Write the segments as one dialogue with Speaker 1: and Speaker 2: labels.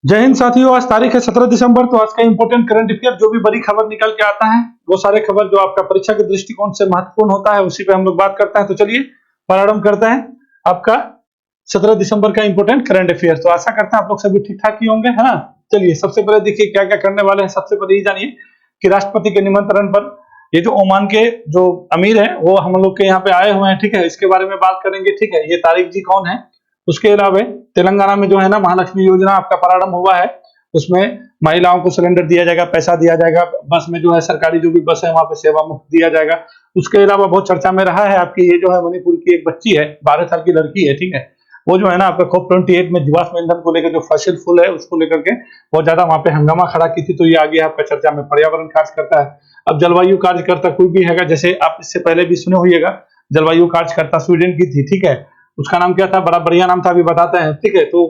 Speaker 1: जय हिंद साथियों, आज तारीख है 17 दिसंबर। तो आज का इंपॉर्टेंट करंट अफेयर, जो भी बड़ी खबर निकल के आता है वो सारे खबर जो आपका परीक्षा के दृष्टिकोण से महत्वपूर्ण होता है उसी पे हम लोग बात करते हैं। तो चलिए प्रारंभ करते हैं आपका 17 दिसंबर का इंपॉर्टेंट करंट अफेयर। तो आशा करते हैं आप लोग सभी ठीक ठाक ही होंगे, है ना। चलिए सबसे पहले देखिए क्या क्या करने वाले हैं। सबसे पहले ये जानिए कि राष्ट्रपति के निमंत्रण पर ये जो ओमान के जो अमीर है वो हम लोग के यहाँ पे आए हुए हैं, ठीक है। इसके बारे में बात करेंगे, ठीक है। ये तारिक जी कौन है। उसके अलावा तेलंगाना में जो है ना महालक्ष्मी योजना आपका प्रारंभ हुआ है, उसमें महिलाओं को सिलेंडर दिया जाएगा, पैसा दिया जाएगा। बस में जो है सरकारी जो भी बस है वहां पे सेवा मुफ्त दिया जाएगा। उसके अलावा बहुत चर्चा में रहा है आपकी ये जो है मणिपुर की एक बच्ची है, 12 साल की लड़की है, ठीक है। वो जो है ना आपका COP28 में जीवाश्म ईंधन को लेकर जो फॉसिल फ्यूल है उसको लेकर के बहुत ज्यादा वहां पे हंगामा खड़ा की थी। तो ये आगे आपका चर्चा में पर्यावरण कार्यकर्ता है। अब जलवायु कार्यकर्ता कोई भी है, जैसे आप इससे पहले भी सुने होइएगा, जलवायु कार्यकर्ता स्वीडन की थी, ठीक है। उसका नाम क्या था, बड़ा बढ़िया नाम था, अभी बताते हैं, ठीक है। तो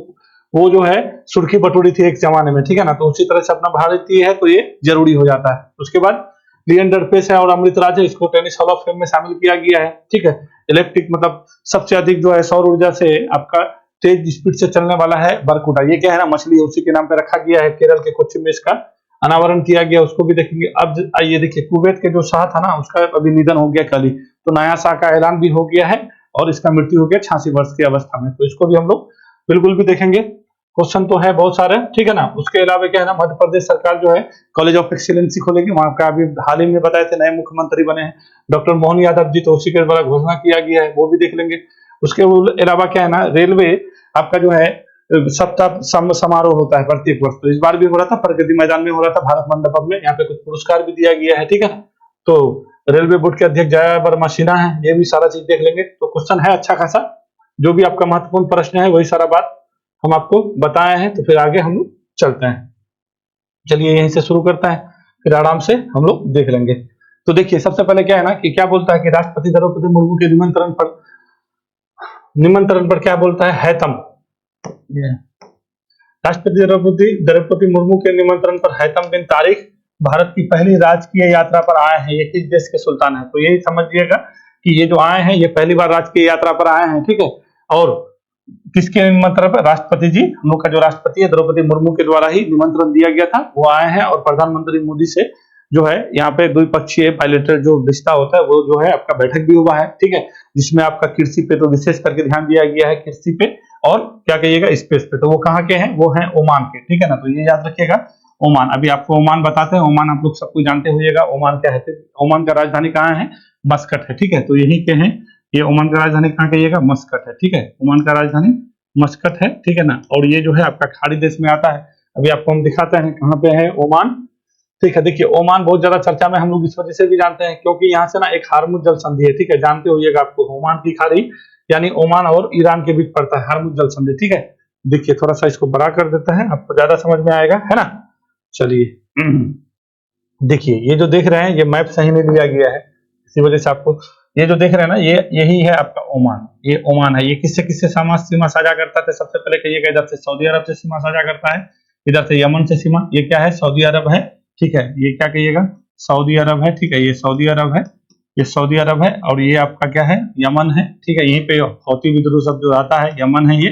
Speaker 1: वो जो है सुर्खी बटोरी थी एक जमाने में, ठीक है ना। तो उसी तरह से अपना भारतीय है तो ये जरूरी हो जाता है। उसके बाद लिएंडर पेस है और अमृत राज है, इसको टेनिस हॉल ऑफ फेम में शामिल किया गया है, ठीक है। इलेक्ट्रिक मतलब सबसे अधिक जो है सौर ऊर्जा से आपका तेज स्पीड से चलने वाला है बरकुटा। ये क्या है ना, मछली, उसी के नाम पे रखा गया है। केरल के कोच्चि में इसका अनावरण किया गया, उसको भी देखेंगे। अब ये देखिए कुवैत के जो शाह था ना उसका अभी निधन हो गया कल ही, तो नया शाह का ऐलान भी हो गया है और इसका मृत्यु हो गया 86 वर्ष की अवस्था में। तो इसको भी हम लोग बिल्कुल भी देखेंगे। क्वेश्चन तो है बहुत सारे, ठीक है ना। उसके अलावा क्या है ना, मध्य प्रदेश सरकार जो है कॉलेज ऑफ एक्सीलेंसी खोलेगी, वहां का अभी हाल ही में बताए थे नए मुख्यमंत्री बने हैं डॉक्टर मोहन यादव जी, तो उसी के द्वारा घोषणा किया गया है, वो भी देख लेंगे। उसके अलावा क्या है ना, रेलवे आपका जो है सप्ताह समारोह होता है प्रत्येक वर्ष। तो इस बार भी हो रहा था, प्रगति मैदान में हो रहा था, भारत मंडपम में। यहाँ पे कुछ पुरस्कार भी दिया गया है, ठीक है। तो रेलवे बोर्ड के अध्यक्ष जया वर्मा सिन्हा है, ये भी सारा चीज देख लेंगे। तो क्वेश्चन है अच्छा खासा, जो भी आपका महत्वपूर्ण प्रश्न है वही सारा बात हम आपको बताए हैं। तो फिर आगे हम लोग चलते हैं। चलिए यहीं से शुरू करते हैं, फिर आराम से हम लोग देख लेंगे। तो देखिए सबसे पहले क्या है ना कि क्या बोलता है कि राष्ट्रपति द्रौपदी मुर्मू के निमंत्रण पर क्या बोलता है, हैतम। राष्ट्रपति द्रौपदी मुर्मू के निमंत्रण पर हैतम बिन तारिक भारत की पहली राजकीय यात्रा पर आए हैं। ये किस देश के सुल्तान है, तो यही समझिएगा कि ये जो आए हैं ये पहली बार राजकीय यात्रा पर आए हैं, ठीक है। और किसके निमंत्रण पर, राष्ट्रपति जी, हम लोग का जो राष्ट्रपति है द्रौपदी मुर्मू के द्वारा ही निमंत्रण दिया गया था, वो आए हैं। और प्रधानमंत्री मोदी से जो है यहाँ पे द्विपक्षीय बायलैटरल जो रिश्ता होता है वो जो है आपका बैठक भी हुआ है, ठीक है। जिसमें आपका कृषि पे तो विशेष करके ध्यान दिया गया है, कृषि पे और क्या कहिएगा स्पेस पे। तो वो कहाँ के हैं, वो हैं ओमान के, ठीक है ना। तो ये याद रखिएगा ओमान। अभी आपको ओमान बताते हैं। ओमान आप लोग सब कुछ जानते होइएगा ओमान क्या है। ओमान का राजधानी कहाँ है, मस्कट है, ठीक है। तो यही के हैं, ये ओमान का राजधानी कहाँ कहिएगा, मस्कट है, ठीक है। ओमान का राजधानी मस्कट है, ठीक है ना। और ये जो है आपका खाड़ी देश में आता है। अभी आपको हम दिखाते हैं कहाँ पे है ओमान, ठीक है। देखिए ओमान बहुत ज्यादा चर्चा में हम लोग इस वजह से भी जानते हैं क्योंकि यहाँ से ना एक हार्मुज जल संधि है, ठीक है। जानते होइएगा आपको ओमान की खाड़ी यानी ओमान और ईरान के बीच पड़ता है हार्मुज जल संधि, ठीक है। देखिए थोड़ा सा इसको बड़ा कर देते हैं, आपको ज्यादा समझ में आएगा, है ना। चलिए देखिए ये जो देख रहे हैं ये मैप सही नहीं लिया गया है, इसी वजह से आपको ये जो देख रहे हैं ना ये यही है आपका ओमान। ये ओमान है, ये किससे किससे सीमा साझा करता है। सबसे पहले कहिएगा इधर से सऊदी अरब से सीमा साझा करता है, इधर से यमन से सीमा, ये क्या है, सऊदी अरब है, ठीक है। ये क्या कहिएगा, सऊदी अरब है, ठीक है। ये सऊदी अरब है, ये सऊदी अरब है। और ये आपका क्या है, यमन है, ठीक है। यहीं पे हौती विद्रोह सब जो आता है, यमन है ये,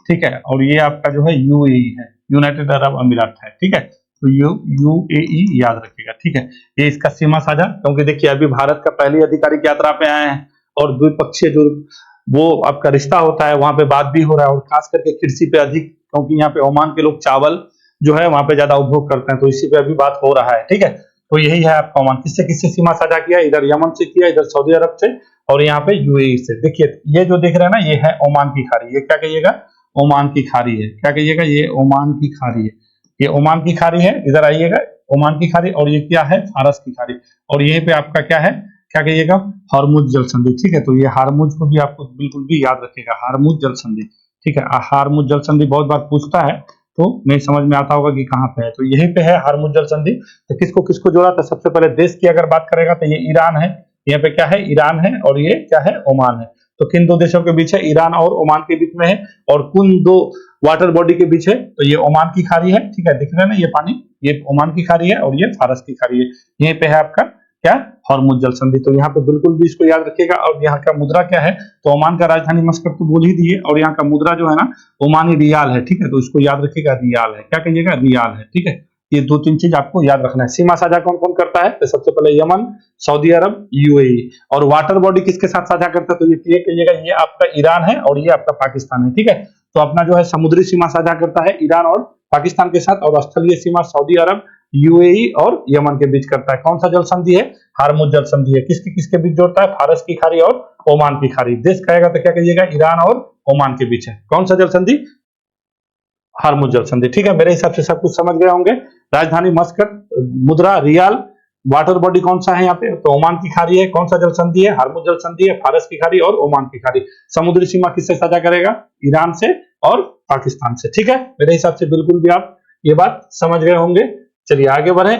Speaker 1: ठीक है। और ये आपका जो है यूएई है, यूनाइटेड अरब अमीरात है, ठीक है। तो यूएई याद रखिएगा, ठीक है। ये इसका सीमा साझा, क्योंकि देखिए अभी भारत का पहली आधिकारिक यात्रा पे आए हैं और द्विपक्षीय जो वो आपका रिश्ता होता है वहां पे बात भी हो रहा है। और खास करके कृषि पे अधिक, क्योंकि यहाँ पे ओमान के लोग चावल जो है वहां पे ज्यादा उपभोग करते हैं, तो इसी पे अभी बात हो रहा है, ठीक है। तो यही है आपका ओमान। किससे किससे सीमा साझा किया, इधर यमन से किया, इधर सऊदी अरब से और यहाँ पे यूएई से। देखिए ये जो देख रहे हैं ना ये है ओमान की खाड़ी, ये क्या कहिएगा, ओमान की खाड़ी है, क्या कहिएगा, ये ओमान की खाड़ी है, ये ओमान की खाड़ी है। इधर आइएगा ओमान की खाड़ी, और ये क्या है, फारस की खाड़ी। और यहीं पे आपका क्या है, क्या कहिएगा, हार्मुज जल संधि, ठीक है। तो ये हार्मुज को भी आपको बिल्कुल भी याद रखिएगा, हार्मुज जल संधि, ठीक है। हार्मुज जल संधि बहुत बार पूछता है तो नहीं समझ में आता होगा कि कहाँ पे है, तो यहीं पे है हार्मुज जल संधि। तो किसको किसको जोड़ा था, सबसे पहले देश की अगर बात करेगा तो ये ईरान है, यहाँ पे क्या है, ईरान है, और ये क्या है, ओमान है। तो किन दो देशों के बीच है, ईरान और ओमान के बीच में है। और कुन दो वाटर बॉडी के बीच है, तो ये ओमान की खाड़ी है, ठीक है। दिख रहा है ना ये पानी, ये ओमान की खाड़ी है और ये फारस की खाड़ी है। यहीं पे है आपका क्या, हॉर्मुज जल संधि। तो यहाँ पे बिल्कुल भी इसको याद रखिएगा। और यहाँ का मुद्रा क्या है, तो ओमान का राजधानी मस्कट तो बोल ही दिए, और यहाँ का मुद्रा जो है ना ओमानी रियाल है, ठीक है। तो इसको याद रखिएगा, रियाल है, क्या कहिएगा, रियाल है, ठीक है। ये 2-3 चीज आपको याद रखना है। सीमा साझा कौन कौन करता है, तो सबसे पहले यमन, सऊदी अरब, यूएई। और वाटर बॉडी किसके साथ साझा करता है, तो ये क्लियर करिएगा, ये आपका ईरान है और ये आपका पाकिस्तान है, ठीक है। तो अपना जो है समुद्री सीमा साझा करता है ईरान और पाकिस्तान के साथ, और स्थलीय सीमा सऊदी अरब, यूएई और यमन के बीच करता है। कौन सा जल संधि है, हार्मुज जल संधि है। किसके किसके बीच जोड़ता है, फारस की खाड़ी और ओमान की खाड़ी। देश कहेगा तो क्या कहिएगा, ईरान और ओमान के बीच है। कौन सा जल संधि, हार्मुज जल संधि, ठीक है। मेरे हिसाब से सब कुछ समझ गए होंगे। राजधानी मस्कट, मुद्रा रियाल, वाटर बॉडी कौन सा है यहाँ पे, तो ओमान की खाड़ी है। कौन सा जल संधि है, हार्मुज जल संधि है, फारस की खाड़ी और ओमान की खाड़ी। समुद्री सीमा किससे साझा करेगा, ईरान से और पाकिस्तान से, ठीक है। मेरे हिसाब से बिल्कुल भी आप ये बात समझ गए होंगे। चलिए आगे बढ़े।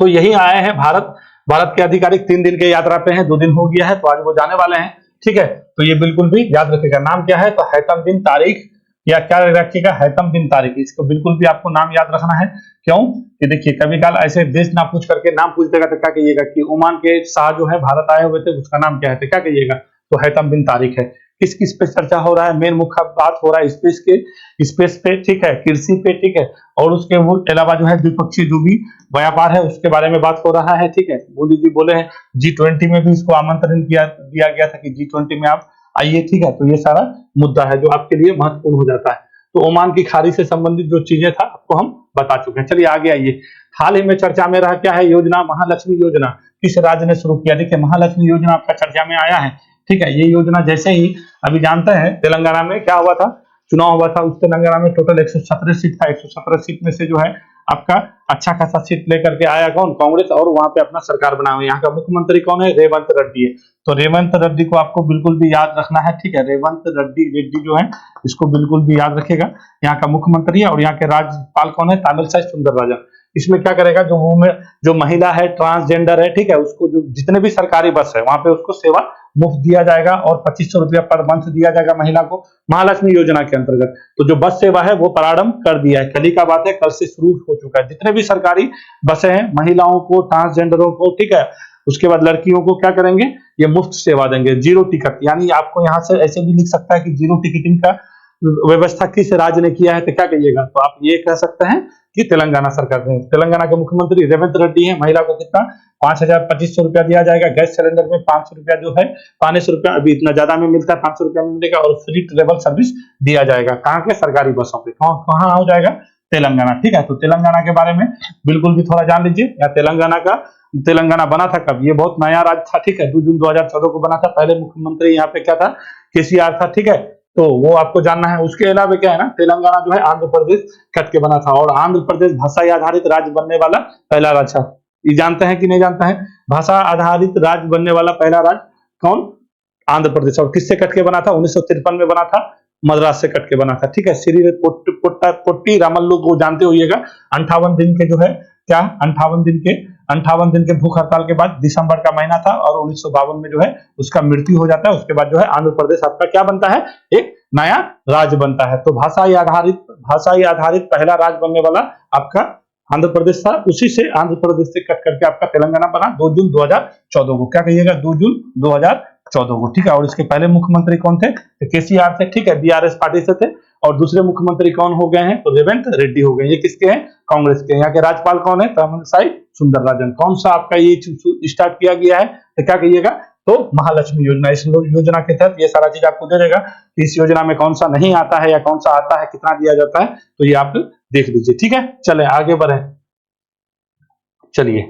Speaker 1: तो यही आए हैं भारत। भारत के आधिकारिक 3 दिन के यात्रा पे हैं, 2 दिन हो गया है, तो आज वो जाने वाले हैं, ठीक है। तो ये बिल्कुल भी याद रखिएगा। नाम क्या है, तो हैतम बिन तारिक, या क्या रखिएगा, हैतम बिन तारिक। इसको बिल्कुल भी आपको नाम याद रखना है। क्यों कि देखिए, कभी काल ऐसे देश ना पूछ करके नाम पूछ देगा तो क्या कहिएगा कि ओमान के शाह जो है भारत आए हुए थे, उसका नाम क्या है, तो क्या कहिएगा, तो हैतम बिन तारिक है। किस किस पे चर्चा हो रहा है, मेन मुख्य बात हो रहा है स्पेस पे, ठीक है, कृषि पे, ठीक है। और उसके अलावा जो है द्विपक्षीय जो भी व्यापार है उसके बारे में बात हो रहा है, ठीक है। मोदी जी बोले हैं G20 में भी इसको आमंत्रण दिया गया था कि G20 में आप आइए, ठीक है। तो ये सारा मुद्दा है जो आपके लिए महत्वपूर्ण हो जाता है। तो ओमान की खाड़ी से संबंधित जो चीजें था आपको हम बता चुके हैं। चलिए आगे आइए। हाल ही में चर्चा में रहा क्या है, योजना, महालक्ष्मी योजना। किस राज्य ने शुरू किया, देखिए महालक्ष्मी योजना आपका चर्चा में आया है, ठीक है। ये योजना जैसे ही अभी जानते हैं तेलंगाना में क्या हुआ था, चुनाव हुआ था। उस तेलंगाना में टोटल 117 सीट था। 117 सीट में से जो है आपका अच्छा खासा सीट लेकर के आया कौन, कांग्रेस, और वहां पे अपना सरकार बना हुआ। यहाँ का मुख्यमंत्री कौन है, रेवंत रेड्डी है। तो रेवंत रेड्डी को आपको बिल्कुल भी याद रखना है, ठीक है। रेवंत रेड्डी जो है इसको बिल्कुल भी याद रखिएगा। यहाँ का मुख्यमंत्री है। और यहाँ के राज्यपाल कौन है, तामिलसाई सुंदरराजन। इसमें क्या करेगा, जो महिला है, ट्रांसजेंडर है, ठीक है, उसको जो जितने भी सरकारी बस है वहां पे उसको सेवा मुफ्त दिया जाएगा और 2500 रुपया पर मंथ दिया जाएगा महिला को, महालक्ष्मी योजना के अंतर्गत। तो जो बस सेवा है वो प्रारंभ कर दिया है, कल ही का बात है, कल से शुरू हो चुका है। जितने भी सरकारी बसें हैं महिलाओं को, ट्रांसजेंडरों को, ठीक है, उसके बाद लड़कियों को क्या करेंगे, ये मुफ्त सेवा देंगे, 0 टिकट। यानी आपको यहाँ से ऐसे भी लिख सकता है कि 0 टिकटिंग का व्यवस्था किस राज्य ने किया है, तो क्या कहिएगा, तो आप ये कह सकते हैं कि तेलंगाना सरकार ने। तेलंगाना के मुख्यमंत्री रेवंत रेड्डी है। महिला को कितना, 5,2500 रुपया दिया जाएगा। गैस सिलेंडर में 500 रुपया जो है, 500 रुपया अभी इतना ज्यादा में मिलता है, 500 रुपया में मिलेगा। और फ्री ट्रेवल सर्विस दिया जाएगा, कहाँ के, सरकारी बसों पे। कहाँ हो जाएगा, तेलंगाना, ठीक है। तो तेलंगाना के बारे में बिल्कुल भी थोड़ा जान लीजिए। या तेलंगाना बना था कब, ये बहुत नया राज्य था, ठीक है। 2 जून 2014 को बना था। पहले मुख्यमंत्री यहाँ पे क्या था, केसीआर था, ठीक है। तो वो आपको जानना है। उसके अलावा क्या है ना, तेलंगाना जो है आंध्र प्रदेश कट के बना था। और आंध्र प्रदेश भाषा आधारित राज्य बनने वाला पहला राज्य था। ये जानते हैं कि नहीं जानते हैं, भाषा आधारित राज्य बनने वाला पहला राज्य कौन, आंध्र प्रदेश। और किससे कट के बना था, 1953 में बना था, मद्रास से कट के बना था, ठीक है। श्री पोट्टी रामल्लु को जानते होइएगा। 58 दिन के जो है क्या, 58 दिन के भूख हड़ताल के बाद दिसंबर का महीना था और 1952 में जो है उसका मृत्यु हो जाता है। उसके बाद जो है आंध्र प्रदेश आपका क्या बनता है, एक नया राज्य बनता है। तो भाषा आधारित पहला राज्य बनने वाला आपका आंध्र प्रदेश था। उसी से आंध्र प्रदेश से कट करके आपका तेलंगाना बना 2 जून 2014 को, क्या कहिएगा, 2 जून 2014 को, ठीक है। और इसके पहले मुख्यमंत्री कौन थे, केसीआर थे, ठीक है, बीआरएस पार्टी से थे। और दूसरे मुख्यमंत्री कौन हो गए हैं, तो रेवंत रेड्डी हो गए। ये किसके हैं, कांग्रेस के। यहाँ के राज्यपाल कौन है, तामिलसाई सुंदरराजन। कौन सा आपका ये स्टार्ट किया गया है, तो क्या कहिएगा, तो महालक्ष्मी योजना। इस योजना के तहत ये सारा चीज आपको दे देगा कि इस योजना में कौन सा नहीं आता है या कौन सा आता है, कितना दिया जाता है, तो ये आप देख लीजिए, ठीक है। चले आगे बढ़े। चलिए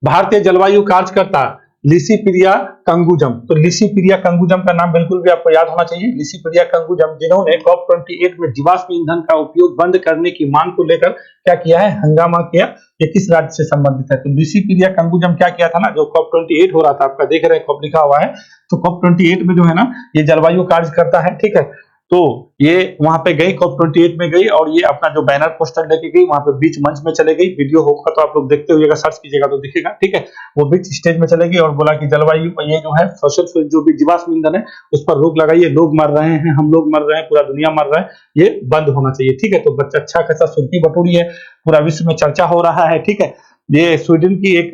Speaker 1: भारतीय जलवायु कार्यकर्ता लिसिप्रिया कंगुजम। तो लिसिप्रिया कंगुजम का नाम बिल्कुल भी आपको याद होना चाहिए। लिसिप्रिया कंगुजम जिन्होंने COP28 में जीवाश्म ईंधन का उपयोग बंद करने की मांग को लेकर क्या किया है, हंगामा किया। ये किस राज्य से संबंधित है, तो लिसिप्रिया कंगुजम क्या किया था ना, जो COP28 हो रहा था, आपका देख रहे हैं COP लिखा हुआ है, तो COP28 में जो है ना ये जलवायु कार्यकर्ता है, ठीक है। तो ये वहां पे गई, COP28 में गई और ये अपना जो बैनर पोस्टर लेके गई, वहां पे बीच मंच में चले गई। वीडियो होगा तो आप लोग देखते हुएगा, सर्च कीजिएगा तो दिखेगा, ठीक है। वो बीच स्टेज में चले गई और बोला कि जलवायु, ये जो है फॉसिल फ्यूल जो भी जीवाश्म ईंधन है उस पर रोक लगाइए, लोग मर रहे हैं, हम लोग मर रहे हैं, पूरा दुनिया मर रहा है, ये बंद होना चाहिए, ठीक है। तो बच्चा अच्छा खासा सुर्खी बटोरी है, पूरा विश्व में चर्चा हो रहा है, ठीक है। ये स्वीडन की एक,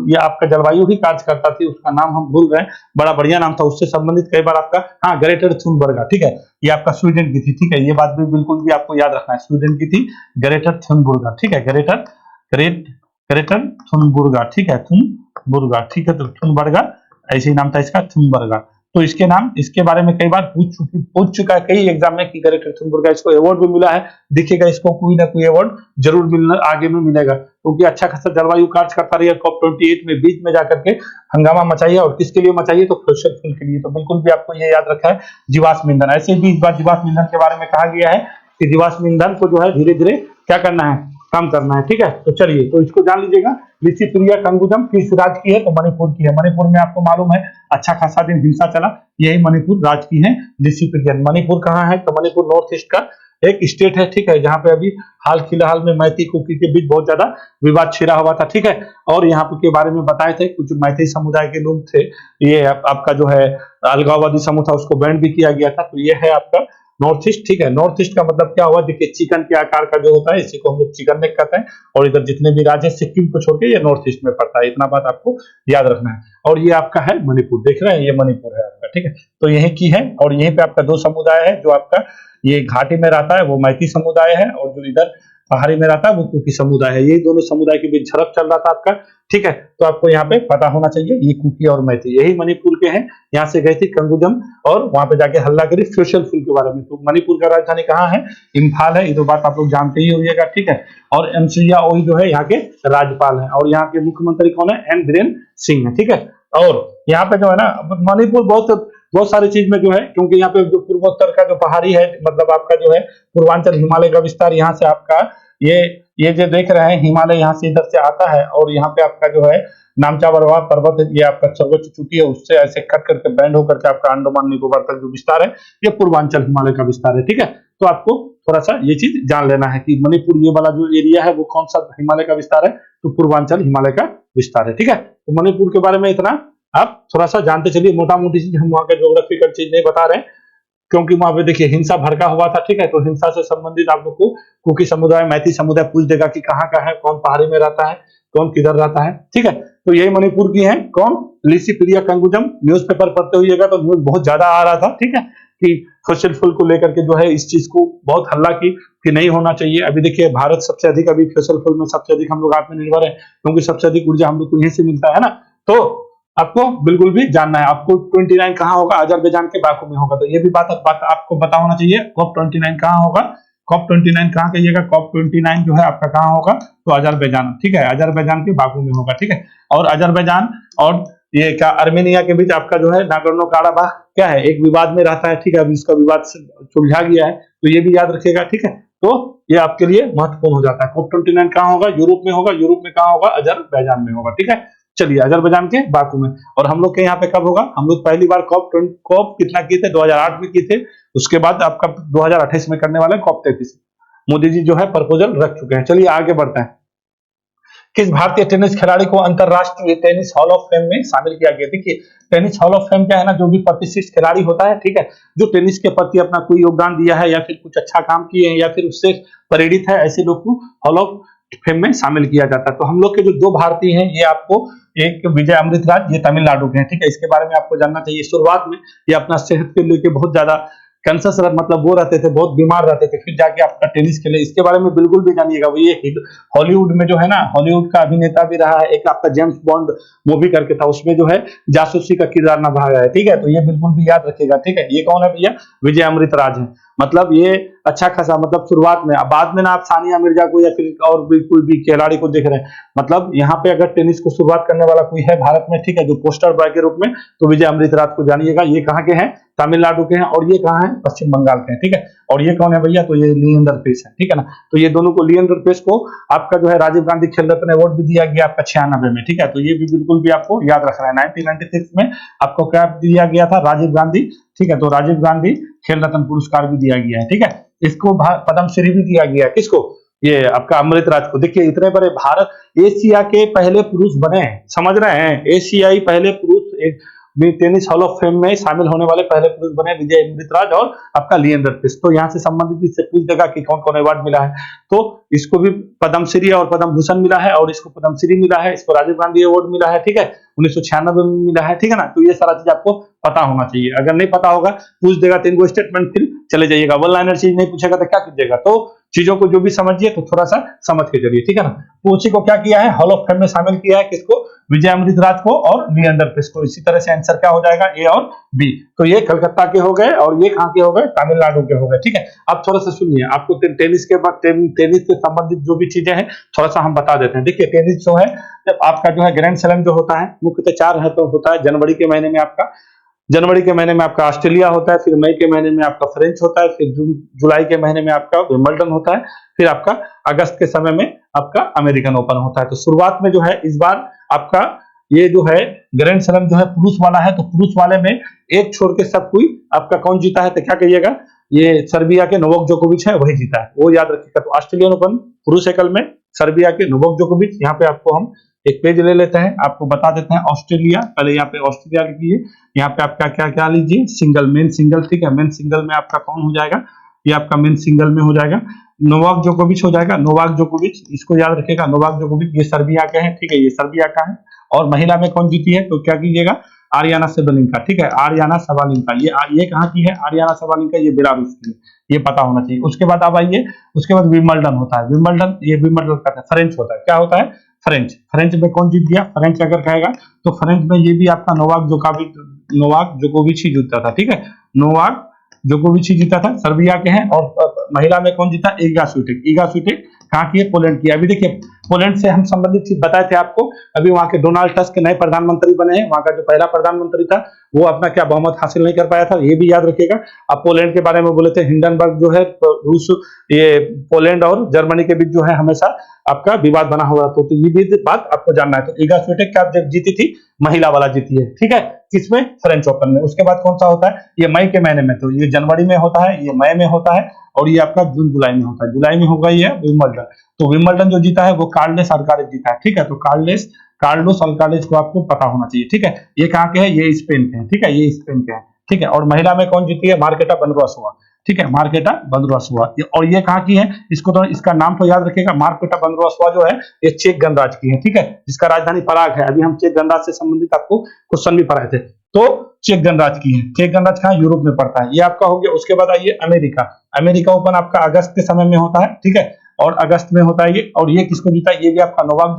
Speaker 1: ये आपका जलवायु भी कार्यकर्ता थी, उसका नाम हम भूल रहे हैं, बड़ा बढ़िया नाम था, उससे संबंधित कई बार आपका, हाँ, ग्रेटर थुनबर्ग, ठीक है, ये आपका स्वीडन की थी, ठीक है, ये बात भी बिल्कुल भी आपको याद रखना है, स्वीडन की थी ग्रेटर थुनबुर्ग, ठीक है, ग्रेटर थुनबुर्ग, ठीक है, थुनबुर्ग, ठीक है, तो थुनबर्ग ऐसे ही नाम था इसका, थुनबर्ग। तो इसके नाम, इसके बारे में कई बार पूछ चुका है कई एग्जाम में कि ग्रेटर थुनबर्ग, इसको अवार्ड भी मिला है, दिखेगा इसको कोई ना कोई अवार्ड जरूर मिलना आगे में मिलेगा, क्योंकि अच्छा खासा जलवायु कार्य करता रही है। COP28 में बीच में जाकर के हंगामा मचाइए, और किसके लिए मचाइए, तो फ्यूचर फ्यूल के लिए, तो बिल्कुल भी आपको ये याद रखा है जीवाश्म ईंधन। ऐसे भी इस बार जीवाश्म ईंधन के बारे में कहा गया है कि जीवाश्म ईंधन को जो है धीरे धीरे क्या करना है, कम करना है, ठीक है। तो चलिए, तो इसको जान लीजिएगा, लिसिप्रिया कंगुजम किस राज्य की है, तो मणिपुर की है। मणिपुर में आपको मालूम है अच्छा खासा दिन हिंसा चला, यही मणिपुर राज्य की है लिसिप्रिया। मणिपुर कहाँ है, तो मणिपुर नॉर्थ ईस्ट का एक स्टेट है, ठीक है, जहाँ पे अभी हाल फिलहाल में मैती कुकी के बीच बहुत ज्यादा विवाद छिड़ा हुआ था, ठीक है। और यहाँ के बारे में बताए थे, कुछ मैती समुदाय के लोग थे, ये आपका जो है अलगाववादी समूह था, उसको बैंड भी किया गया था। तो ये है आपका नॉर्थ ईस्ट, ठीक है। नॉर्थ ईस्ट का मतलब क्या हुआ, देखिए चिकन के आकार का जो होता है, इसी को हम लोग चिकन नेक कहते हैं, और इधर जितने भी राज्य सिक्किम को छोड़ के ये नॉर्थ ईस्ट में पड़ता है, इतना बात आपको याद रखना है। और ये आपका है मणिपुर, देख रहे हैं, ये मणिपुर है आपका, ठीक है। तो यही की है, और यहीं पे आपका दो समुदाय है, जो आपका ये घाटी में रहता है वो मैती समुदाय है, और जो इधर पहाड़ी में रहता है वो कुकी समुदाय है। ये दोनों समुदाय के बीच झड़प चल रहा था आपका, ठीक है। तो आपको यहाँ पे पता होना चाहिए, ये कुकी और मैती यही मणिपुर के हैं। यहाँ से गई थी कंगुजम, और वहां पे जाके हल्ला करी फ्यूचर फूल के बारे में। तो मणिपुर का राजधानी कहाँ है, इम्फाल है, ये तो बात आप लोग जानते ही होइएगा, ठीक है। और एनसुइया ओई जो है यहाँ के राज्यपाल है, और यहाँ के मुख्यमंत्री कौन है, एन बीरेन सिंह है, ठीक है। और यहाँ पे जो है ना, मणिपुर बहुत सारी चीज में जो है, क्योंकि यहाँ पे जो पूर्वोत्तर का जो पहाड़ी है, मतलब आपका जो है पूर्वांचल हिमालय का विस्तार, यहाँ से आपका ये जो देख रहे हैं हिमालय यहाँ से इधर से आता है, और यहाँ पे आपका जो है नामचावरवा पर्वत, ये आपका सर्वोच्च चोटी है, उससे ऐसे कट करके बैंड होकर के आपका अंडमान निकोबार तक जो विस्तार है, ये पूर्वांचल हिमालय का विस्तार है, ठीक है। तो आपको थोड़ा सा ये चीज जान लेना है कि मणिपुर ये वाला जो एरिया है वो कौन सा हिमालय का विस्तार है, तो पूर्वांचल हिमालय का विस्तार है, ठीक है। तो मणिपुर के बारे में इतना आप थोड़ा सा जानते चलिए, मोटा मोटी चीज, हम वहाँ के ज्योग्राफिकल चीज नहीं बता रहे हैं, क्योंकि वहां पे देखिए हिंसा भड़का हुआ था, ठीक है। तो हिंसा से संबंधित आप लोग को कुकी समुदाय, मैती समुदाय पूछ देगा कि कहाँ का है, कौन पहाड़ी में रहता है, कौन किधर रहता है, ठीक है। तो यही मणिपुर की है, कौन, लिसिप्रिया कंगुजम। न्यूज़पेपर पढ़ते हुइएगा तो न्यूज बहुत ज्यादा आ रहा था, ठीक है, कि फॉसिल फ्यूल को लेकर के जो है इस चीज को बहुत हल्ला की कि नहीं होना चाहिए। अभी देखिए भारत सबसे अधिक, अभी फॉसिल फ्यूल में सबसे अधिक हम लोग आत्मनिर्भर है, क्योंकि सबसे अधिक ऊर्जा हम लोग को यहीं से मिलता है ना। तो आपको बिल्कुल भी जानना है, आपको 29 कहाँ होगा, अजरबैजान के बाकू में होगा। तो ये भी बात आपको पता होना चाहिए, COP29 कहाँ होगा, COP29 कहाँ कहिएगा, COP29 जो है आपका कहाँ होगा, तो अजरबैजान, ठीक है, अजरबैजान के बाकू में होगा, ठीक है। और अजरबैजान और ये क्या अर्मेनिया के बीच आपका जो है नागोर्नो काराबाख क्या है, एक विवाद में रहता है, ठीक है। अभी इसका विवाद सुलझा गया है, तो ये भी याद रखिएगा, ठीक है। तो ये आपके लिए महत्वपूर्ण हो जाता है। COP29 कहाँ होगा, यूरोप में होगा, यूरोप में कहाँ होगा, अजरबैजान में होगा, ठीक है। चलिए, अजरबैजान के बाकू में। और हम लोग के यहाँ पे कब होगा, हम लोग पहली बार COP कितना किए थे, 2008 में किए थे, उसके बाद आपका 2028 में करने वाले COP33 मोदी जी जो है प्रपोजल रख चुके हैं। चलिए आगे बढ़ते हैं। किस भारतीय टेनिस खिलाड़ी को अंतरराष्ट्रीय टेनिस हॉल ऑफ फेम में शामिल किया गया। देखिए टेनिस हॉल ऑफ फेम क्या है ना, जो भी प्रतिष्ठित खिलाड़ी होता है, ठीक है, जो टेनिस के प्रति अपना कोई योगदान दिया है, या फिर कुछ अच्छा काम किए हैं, या फिर उससे प्रेरित है, ऐसे लोग को हॉल ऑफ फेम में शामिल किया जाता है। तो हम लोग के जो दो भारतीय हैं, ये आपको, एक विजय अमृतराज, ये तमिलनाडु के हैं, ठीक है। इसके बारे में आपको जानना चाहिए। शुरुआत में ये अपना सेहत के लेके बहुत ज्यादा कंसस, मतलब वो रहते थे, बहुत बीमार रहते थे, फिर जाके आपका टेनिस खेले। इसके बारे में बिल्कुल भी जानिएगा। वो ये हॉलीवुड में जो है ना, हॉलीवुड का अभिनेता भी रहा है, एक आपका जेम्स बॉन्ड मूवी करके था, उसमें जो है जासूसी का किरदार निभाया है, ठीक है। तो ये बिल्कुल भी याद रखिएगा, ठीक है। ये कौन है भैया, विजय अमृतराज है। मतलब ये अच्छा खासा, मतलब शुरुआत में, अब बाद में ना आप सानिया मिर्जा को या फिर और भी कोई भी खिलाड़ी को देख रहे हैं। मतलब यहाँ पे अगर टेनिस को शुरुआत करने वाला कोई है भारत में, ठीक है, जो पोस्टर बॉय के रूप में, तो विजय अमृतराज को जानिएगा। ये कहाँ के हैं, तमिलनाडु के हैं, और ये कहाँ है, पश्चिम बंगाल के हैं, ठीक है। और ये कौन है भैया, तो ये लिएंडर पेस है, ठीक है ना। तो ये दोनों को, लिएंडर पेस को आपका जो है राजीव गांधी खेल रत्न अवार्ड भी दिया गया आपका 96 में, ठीक है। तो ये भी बिल्कुल भी आपको याद रखना है। 1996 में आपको क्या दिया गया था, राजीव गांधी, ठीक है। तो राजीव गांधी खेल रत्न पुरस्कार भी दिया गया है, ठीक है। इसको पद्मश्री भी दिया गया, किसको, ये आपका अमृतराज को। देखिए इतने बड़े, भारत एशिया के पहले पुरुष बने हैं, समझ रहे हैं, एशियाई पहले पुरुष, एक टेनिस हॉल ऑफ फेम में शामिल होने वाले पहले पुरुष बने विजय अमृतराज और आपका लिएंडर पेस। तो यहाँ से संबंधित इससे पूछ देगा कि कौन कौन अवार्ड मिला है, तो इसको भी पद्मश्री और पद्म भूषण मिला है, और इसको पद्मश्री मिला है, इसको राजीव गांधी अवार्ड मिला है, ठीक है, 1996 में मिला है, ठीक है ना। तो ये सारा चीज आपको पता होना चाहिए। अगर नहीं पता होगा पूछ देगा तो इनको स्टेटमेंट फिर चले जाइएगा, वन लाइनर चीज नहीं पूछेगा तो क्या कीजिएगा, तो चीजों को जो भी समझिए तो थोड़ा सा समझ के चलिए, ठीक है ना। तो उसी को क्या किया है, हॉल ऑफ फेम में शामिल किया है, किसको, विजय अमृतराज को और लिएंडर पेस को। इसी तरह से आंसर क्या हो जाएगा, ए और बी। तो ये कलकत्ता के हो गए और ये कहां के हो गए, तमिलनाडु के हो गए, ठीक है। अब थोड़ा सा सुनिए, आपको टेनिस के बाद टेनिस से संबंधित जो भी चीजें हैं थोड़ा सा हम बता देते हैं। देखिए टेनिस जो है, जब आपका जो है ग्रैंड स्लैम जो होता है मुख्यतः 4 है, तो होता है जनवरी के महीने में आपका ऑस्ट्रेलिया होता है, फिर मई के महीने में आपका फ्रेंच होता है, फिर जुलाई के महीने में आपका विंबलडन होता है, फिर आपका अगस्त के समय में आपका अमेरिकन ओपन होता है। तो शुरुआत में जो है इस बार आपका ये जो है ग्रैंड स्लैम जो है पुरुष वाला है, तो पुरुष वाले में एक छोड़ के सब कोई आपका कौन जीता है, तो क्या कहिएगा, ये सर्बिया के नोवाक जोकोविच है, वही जीता है, वो याद रखिएगा। तो ऑस्ट्रेलियन ओपन पुरुष एकल में सर्बिया के नोवाक जोकोविच। यहाँ पे आपको हम एक पेज ले लेते हैं, आपको बता देते हैं ऑस्ट्रेलिया, पहले यहाँ पे ऑस्ट्रेलिया लिखिए, यहाँ पे आपका क्या क्या लीजिए, सिंगल, मेन सिंगल, ठीक है, मेन सिंगल में आपका कौन हो जाएगा, ये आपका मेन सिंगल में हो जाएगा नोवाक जोकोविच हो जाएगा, नोवाक जोकोविच, इसको याद रखिएगा, नोवाक जोकोविच, ये सर्बिया के हैं, ठीक है, ये सर्बिया का है। और महिला में कौन जीती है, तो क्या कीजिएगा, आरियाना सेबालिंका, ठीक है, आरियाना सेबालिंका, ये कहाँ की है, आरियाना सेबालिंका, ये बेलारूस की है, ये पता होना चाहिए। उसके बाद अब आइए, उसके बाद विंबलडन होता है, विंबलडन, ये विंबलडन का फ्रेंच होता है, क्या होता है, फ्रेंच में कौन जीत गया, फ्रेंच अगर कहेगा तो फ्रेंच में ये भी आपका नोवाक जोकोविच ही जीता था, ठीक है, नोवाक जोकोविच ही जीता था, सर्बिया के हैं। और महिला में कौन जीता, ईगा स्विटेक कहाँ की है, पोलैंड की। अभी देखिए पोलैंड से हम संबंधित चीज बताए थे आपको, अभी वहां के डोनाल्ड टस्क के नए प्रधानमंत्री बने हैं, वहां का जो पहला प्रधानमंत्री था वो अपना क्या बहुमत हासिल नहीं कर पाया था, ये भी याद रखिएगा। अब पोलैंड के बारे में बोले थे, हिंडनबर्ग जो है रूस, ये पोलैंड और जर्मनी के बीच जो है हमेशा आपका विवाद बना हुआ, तो ये भी बात आपको जानना है। तो ईगा स्विटेक क्या जीती थी, महिला वाला जीती है, ठीक है, किसमें, फ्रेंच ओपन में। उसके बाद कौन सा होता है, ये मई के महीने में, तो ये जनवरी में होता है, ये मई में होता है, और ये आपका जून जुलाई में होता है, जुलाई में होगा ये विंबलडन। तो विंबलडन जो जीता है वो कार्लोस अल्कारेज जीता है, ठीक है, तो कार्लोस अल्कारेज को आपको पता होना चाहिए, ठीक है। ये कहाँ के हैं, ये स्पेन के हैं, ठीक है, ये स्पेन के हैं, ठीक है। और महिला में कौन जीती है, मार्केटा वोंद्रोसोवा, ठीक है, मार्केटा वोंद्रोसोवा। और ये कहाँ की है, इसको तो इसका नाम तो याद रखिएगा, मार्केटा वोंद्रोसोवा जो है ये चेक गणराज्य की है, ठीक है, जिसका राजधानी पराग है। अभी हम चेक गणराज्य से संबंधित आपको क्वेश्चन भी पढ़ाए थे, तो चेक गणराज्य की है, चेक गणराज्य कहाँ, यूरोप में पड़ता है, ये आपका हो गया। उसके बाद आइए अमेरिका ओपन आपका अगस्त के समय में होता है, ठीक है, और अगस्त में होता है ये। और ये किसको जीता है, ये भी आपका नोवाक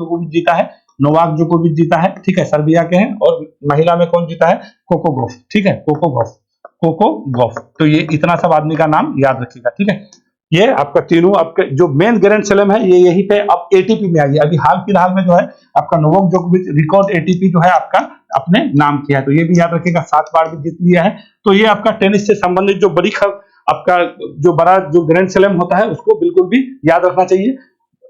Speaker 1: जोकोविच जीता है, ठीक है, सर्बिया के हैं। और महिला में कौन जीता है, कोको गॉफ, ठीक है, कोको गॉफ। तो ये इतना सब आदमी का नाम याद रखिएगा, ठीक है। ये आपका तीनों आपके जो मेन ग्रैंड स्लैम है ये यही पे अब एटीपी में आई है। अभी हाल फिलहाल में जो है आपका नोवाक जोकोविच रिकॉर्ड एटीपी जो है आपका अपने नाम किया है, तो ये भी याद रखिएगा, 7 बार भी जीत लिया है। तो ये आपका टेनिस से संबंधित जो बड़ी आपका जो बड़ा जो ग्रैंड स्लैम होता है उसको बिल्कुल भी याद रखना चाहिए।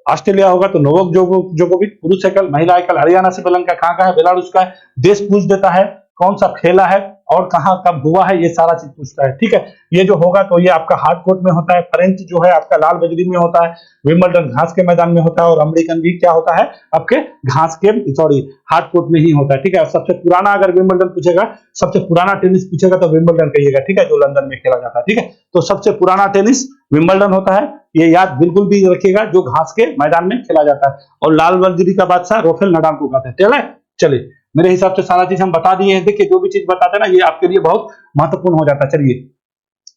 Speaker 1: ऑस्ट्रेलिया होगा तो नोवाक जोकोविच पुरुष एकल, महिला एकल आरियाना सेबालेंका कहाँ का है, बेलारूस का है, देश पूछ देता है, कौन सा खेला है और कहाँ कब हुआ है, ये सारा चीज पूछता है, ठीक है। ये जो होगा तो ये आपका हार्ड कोर्ट में होता है, फ्रेंच जो है आपका लाल बजरी में होता है, विंबलडन घास के मैदान में होता है, और अमेरिकन भी क्या होता है आपके हार्ड कोर्ट में ही होता है, ठीक है। सबसे पुराना अगर विंबलडन पूछेगा, सबसे पुराना टेनिस पूछेगा तो विंबलडन कहिएगा, ठीक है, जो लंदन में खेला जाता है, ठीक है। तो सबसे पुराना टेनिस विंबलडन होता है, ये याद बिल्कुल भी रखिएगा, जो घास के मैदान में खेला जाता है। और लाल बजरी का बादशाह राफेल नडाल को कहते हैं। चलिए मेरे हिसाब से सारा चीज हम बता दिए हैं। देखिए जो भी चीज बताते हैं ना ये आपके लिए बहुत महत्वपूर्ण हो जाता है। चलिए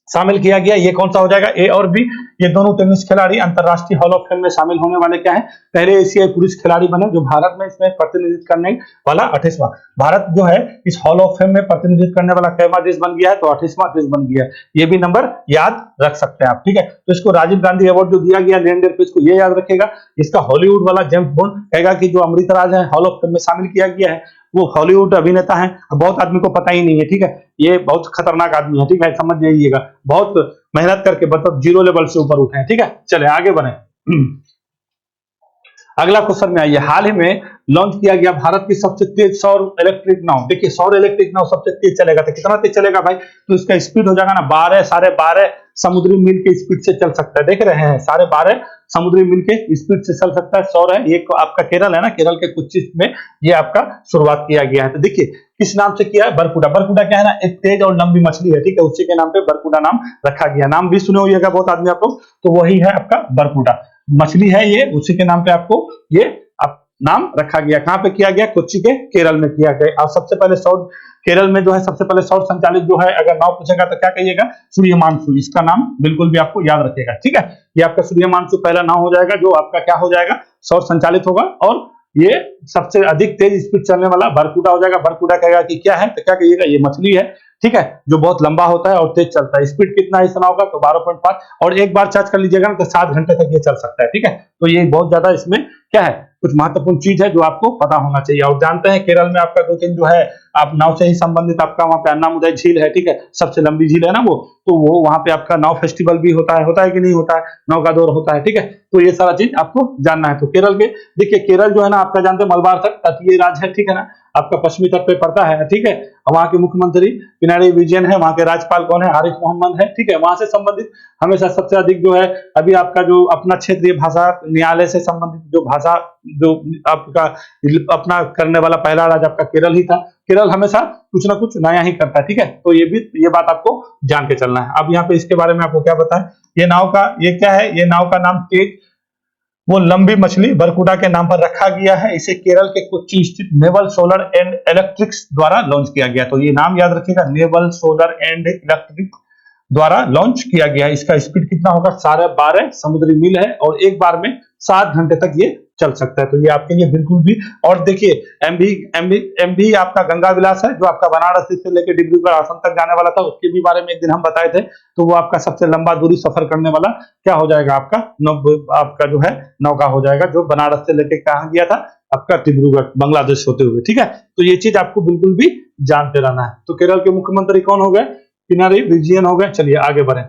Speaker 1: शामिल किया गया, ये कौन सा हो जाएगा, ए और बी। ये दोनों टेनिस खिलाड़ी अंतरराष्ट्रीय हॉल ऑफ फेम में शामिल होने वाले क्या है, पहले एशियाई पुरुष खिलाड़ी बने जो भारत में इसमें प्रतिनिधित्व करने वाला 28वां। भारत जो है इस हॉल ऑफ फेम में प्रतिनिधित्व करने वाला कैवा देश बन गया है, तो 28वां देश बन गया है। ये भी नंबर याद रख सकते हैं आप, ठीक है। तो इसको राजीव गांधी अवार्ड जो दिया गया लिएंडर पेस को, ये याद रखेगा। इसका हॉलीवुड वाला जेम्स बॉन्ड कहेगा कि जो अमृतराज है हॉल ऑफ फेम में शामिल किया गया है, वो हॉलीवुड अभिनेता है, बहुत आदमी को पता ही नहीं है, ठीक है। ये बहुत खतरनाक आदमी है, ठीक है, समझ जाइएगा, बहुत मेहनत करके मतलब 0 लेवल से ऊपर उठे हैं, ठीक है। चले आगे बढ़े। अगला क्वेश्चन में आइए, हाल ही में लॉन्च किया गया भारत की सबसे तेज सौर इलेक्ट्रिक नाव। देखिए सौर इलेक्ट्रिक नाव सबसे तेज चलेगा, तो कितना तेज चलेगा भाई, तो इसका स्पीड हो जाएगा ना 12 साढ़े 12 समुद्री मील के स्पीड से चल सकता है। देख रहे हैं 12.5 समुद्री मील के स्पीड से चल सकता है। सौर है ये आपका केरल है ना, केरल के कुछ में ये आपका शुरुआत किया गया है। तो देखिए किस नाम से किया है? बरकुडा। बरकुडा क्या है ना, एक तेज और लंबी मछली है, ठीक है, उसी के नाम पे बरकुडा नाम रखा गया। नाम भी सुने होइएगा बहुत आदमी आप लोग, तो वही है आपका बरकुडा मछली है ये, उसी के नाम पे आपको ये नाम रखा गया। कहाँ पे किया गया? कोच्चि के केरल में किया गया। और सबसे पहले सौर केरल में जो है सबसे पहले सौर संचालित जो है, अगर नाव पूछेगा तो क्या कहिएगा? सूर्यमानसु। इसका नाम बिल्कुल भी आपको याद रखिएगा, ठीक है। ये आपका सूर्यमानसु पहला नाव हो जाएगा, जो आपका क्या हो जाएगा? सौर संचालित होगा। और ये सबसे अधिक तेज स्पीड चलने वाला बरकुडा हो जाएगा। बरकुडा कहेगा कि क्या है, तो क्या कहिएगा? ये मछली है, ठीक है, जो बहुत लंबा होता है और तेज चलता है। स्पीड कितना है इस नाव का? तो 12.5, और एक बार चार्ज कर लीजिएगा ना तो 7 घंटे तक ये चल सकता है, ठीक है। तो ये बहुत ज्यादा इसमें क्या है, कुछ महत्वपूर्ण चीज है जो आपको पता होना चाहिए। और जानते हैं केरल में आपका 2-3 जो है आप नाव से ही संबंधित आपका वहां पे अन्नामुदय झील है, ठीक है, सबसे लंबी झील है ना वो, तो वो वहां पे आपका नाव फेस्टिवल भी होता है कि नहीं होता है? नाव का दौर होता है, ठीक है। तो ये सारा चीज आपको जानना है। तो केरल के देखिए, केरल जो है ना आपका जानते हैं मलबार तट तटीय राज्य है, ठीक है ना, आपका पश्चिमी तट पे पड़ता है, ठीक है। वहां के मुख्यमंत्री पिनाराई विजयन है, वहां के राज्यपाल कौन है? आरिफ मोहम्मद है, ठीक है। वहां से संबंधित हमेशा सबसे अधिक जो है अभी आपका जो अपना क्षेत्रीय भाषा न्यायालय से संबंधित जो भाषा जो आपका अपना करने वाला पहला राज्य आपका केरल ही था। केरल हमेशा कुछ ना कुछ नया ही करता है, ठीक है। तो ये बात आपको जान के चलना है। अब यहाँ पे इसके बारे में आपको क्या बताएं, ये नाव का ये क्या है? ये नाव का नाम तेज वो लंबी मछली बरकुडा के नाम पर रखा गया है। इसे केरल के कोच्चि स्थित नेवल सोलर एंड इलेक्ट्रिक्स द्वारा लॉन्च किया गया। तो ये नाम याद रखिएगा, नेवल सोलर एंड इलेक्ट्रिक द्वारा लॉन्च किया गया। इसका स्पीड कितना होगा? 12.5 समुद्री मील है, और एक बार में 7 घंटे तक ये चल सकता है। तो ये आपके लिए बिल्कुल भी। और देखिए एमवी आपका गंगा विलास है, जो आपका बनारस से लेकर डिब्रूगढ़ आसम तक जाने वाला था, उसके भी बारे में एक दिन हम बताए थे। तो वो आपका सबसे लंबा दूरी सफर करने वाला क्या हो जाएगा? आपका जो है नौका हो जाएगा, जो बनारस से लेकर कहाँ गया था? आपका डिब्रूगढ़ बांग्लादेश होते हुए, ठीक है। तो ये चीज आपको बिल्कुल भी जानते रहना है। तो केरल के मुख्यमंत्री कौन हो गए? पिनाराई विजयन हो गए। चलिए आगे बढ़े।